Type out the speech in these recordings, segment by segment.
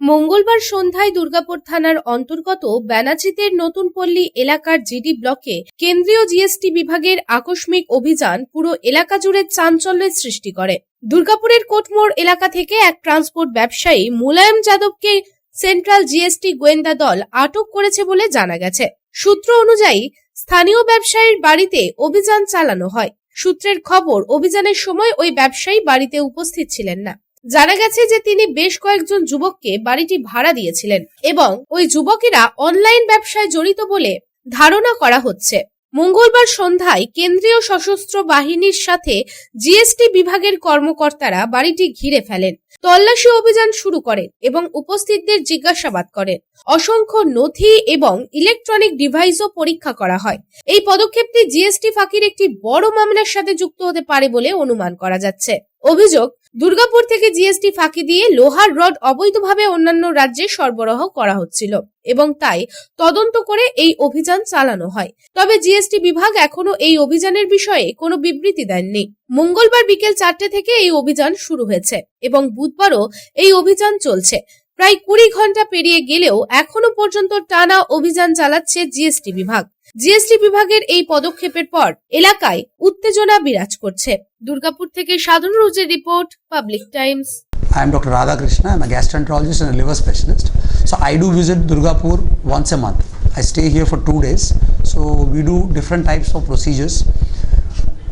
মঙ্গলবার সন্ধ্যায় দুর্গাপুর থানার অন্তর্গত ব্যানাচিতের নতুন পল্লী এলাকার জিডি ব্লকে কেন্দ্রীয় জিএসটি বিভাগের আকস্মিক অভিযান পুরো এলাকা জুড়ে চাঞ্চল্যের সৃষ্টি করে। দুর্গাপুরের কোটমোড় এলাকা থেকে এক ট্রান্সপোর্ট ব্যবসায়ী মুলায়ম যাদবকে সেন্ট্রাল জিএসটি গোয়েন্দা দল আটক করেছে বলে জানা গেছে। সূত্র অনুযায়ী স্থানীয় ব্যবসায়ীর বাড়িতে অভিযান চালানো হয়। সূত্রের খবর, অভিযানের সময় ওই ব্যবসায়ী বাড়িতে উপস্থিত ছিলেন না। জানা গেছে যে তিনি বেশ কয়েকজন যুবককে বাড়িটি ভাড়া দিয়েছিলেন এবং ওই যুবকেরা অনলাইন ব্যবসায় জড়িত বলে ধারণা করা হচ্ছে। মঙ্গলবার সন্ধ্যায় কেন্দ্রীয় সশস্ত্র বাহিনীর সাথে জিএসটি বিভাগের কর্মকর্তারা বাড়িটি ঘিরে ফেলেন, তল্লাশি অভিযান শুরু করেন এবং উপস্থিতদের জিজ্ঞাসাবাদ করেন। অসংখ্য নথি এবং ইলেকট্রনিক ডিভাইসও পরীক্ষা করা হয়। এই পদক্ষেপটি জিএসটি ফাঁকির একটি বড় মামলার সাথে যুক্ত হতে পারে বলে অনুমান করা যাচ্ছে। অভিযোগ, দুর্গাপুর থেকে জিএসটি ফাঁকি দিয়ে লোহার রড অবৈধভাবে অন্যান্য রাজ্যে সরবরাহ করা হচ্ছিল এবং তাই তদন্ত করে এই অভিযান চালানো হয়। তবে জিএসটি বিভাগ এখনো এই অভিযানের বিষয়ে কোনো বিবৃতি দেননি। মঙ্গলবার বিকেল 4টে থেকে এই অভিযান শুরু হয়েছে এবং বুধবারও এই অভিযান চলছে। প্রায় 20 ঘন্টা পেরিয়ে গেলেও এখনো পর্যন্ত টানা অভিযান চালাচ্ছে জিএসটি বিভাগ। জিএসটি বিভাগের এই পদক্ষেপের পর এলাকায় উত্তেজনা বিরাজ করছে। দুর্গাপুর থেকে সাধন রোজের report, public Times. I am Dr. Radha Krishna. I am a gastroenterologist and a liver specialist. So I do visit Durgapur once a month. I stay here for 2 days. So we do different types of procedures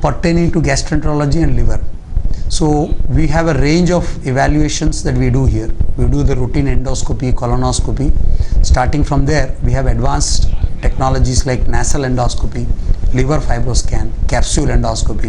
pertaining to gastroenterology and liver. So we have a range of evaluations that we do here. We do the routine endoscopy, colonoscopy. Starting from there, we have advanced technologies like nasal endoscopy, liver fibroscan, capsule endoscopy.